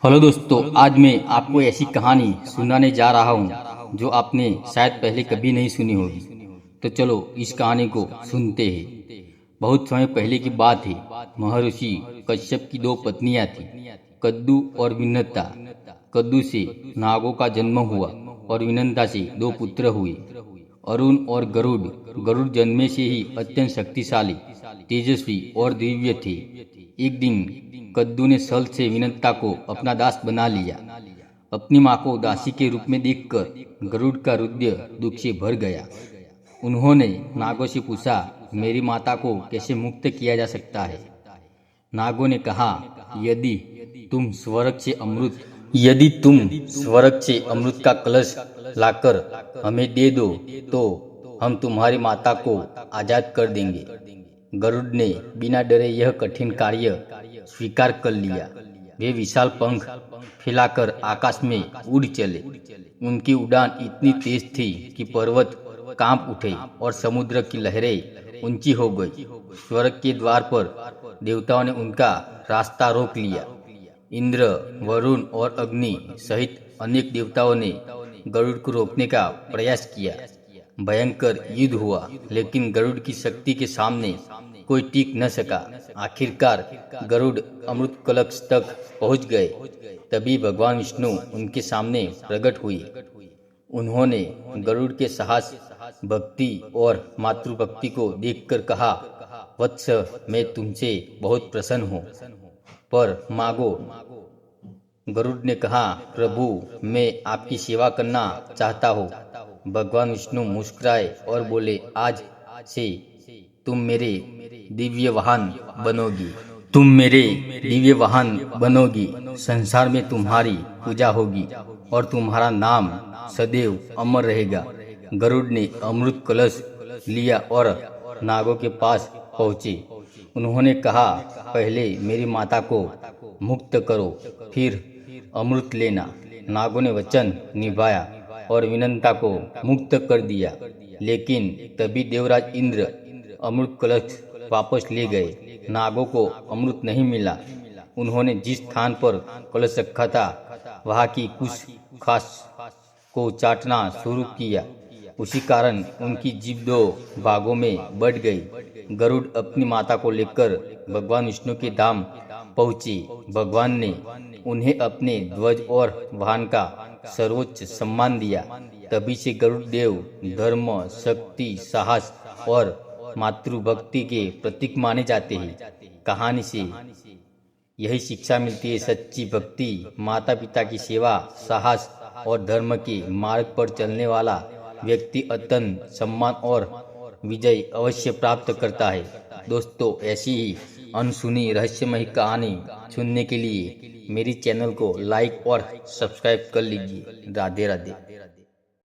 Hello दोस्तों, आज मैं आपको ऐसी कहानी सुनाने जा रहा हूँ जो आपने शायद पहले कभी नहीं सुनी होगी। तो चलो इस कहानी को सुनते हैं। बहुत समय पहले की बात है। महर्षि कश्यप की दो पत्नियां थीं, कद्दू और विनता। कद्दू से नागों का जन्म हुआ और विनता से दो पुत्र हुए, अरुण और गरुड़। गरुड़ जन्मे से ही अत्यंत शक्तिशाली, तेजस्वी और दिव्य थे। एक दिन कद्दू ने छल से विनता को अपना दास बना लिया। अपनी माँ को दासी के रूप में देखकर गरुड़ का हृदय दुख से भर गया। उन्होंने नागों से पूछा, मेरी माता को कैसे मुक्त किया जा सकता है? नागों ने कहा, यदि तुम स्वर्ग से अमृत का कलश लाकर हमें दे दो तो हम तुम्हारी माता को आजाद कर देंगे। गरुड़ ने बिना डरे यह कठिन कार्य स्वीकार कर लिया। वे विशाल पंख फैलाकर आकाश में उड़ चले। उनकी उड़ान इतनी तेज थी कि पर्वत कांप उठे और समुद्र की लहरें ऊंची हो गई। स्वर्ग के द्वार पर देवताओं ने उनका रास्ता रोक लिया। इंद्र, वरुण और अग्नि सहित अनेक देवताओं ने गरुड़ को रोकने का प्रयास किया। भयंकर युद्ध हुआ, लेकिन गरुड़ की शक्ति के सामने कोई टिक न सका। आखिरकार गरुड़ अमृत कलश तक पहुंच गए। तभी भगवान विष्णु उनके सामने प्रकट हुए। उन्होंने गरुड़ के साहस, भक्ति और मातृभक्ति को देखकर कहा, वत्स, मैं तुमसे बहुत प्रसन्न हूँ, पर मांगो। गरुड़ ने कहा, प्रभु, मैं आपकी सेवा करना चाहता हूँ। भगवान विष्णु मुस्कुराए और बोले, आज से तुम मेरे दिव्य वाहन बनोगी। संसार में तुम्हारी पूजा होगी और तुम्हारा नाम सदैव अमर रहेगा। गरुड़ ने अमृत कलश लिया और नागों के पास पहुंचे। उन्होंने कहा, पहले मेरी माता को मुक्त करो, फिर अमृत लेना। नागों ने वचन निभाया और विनता को मुक्त कर दिया। लेकिन तभी देवराज इंद्र अमृत कलश वापस ले गए। नागों को अमृत नहीं मिला। उन्होंने जिस स्थान पर कलश रखा था वहां की कुछ खास को चाटना शुरू किया। उसी कारण उनकी जीभ दो भागों में बढ़ गई। गरुड़ अपनी माता को लेकर भगवान विष्णु के धाम पहुंचे। भगवान ने उन्हें अपने ध्वज और वाहन का सर्वोच्च सम्मान दिया। तभी से गरुड़ देव धर्म, शक्ति, साहस और मातृभक्ति के प्रतीक माने जाते हैं। कहानी से यही शिक्षा मिलती है, सच्ची भक्ति, माता पिता की सेवा, साहस और धर्म के मार्ग पर चलने वाला व्यक्ति अत्यंत सम्मान और विजय अवश्य प्राप्त करता है। दोस्तों, ऐसी ही अनसुनी रहस्यमयी कहानी सुनने के लिए मेरी चैनल को लाइक और सब्सक्राइब कर लीजिए। राधे राधे।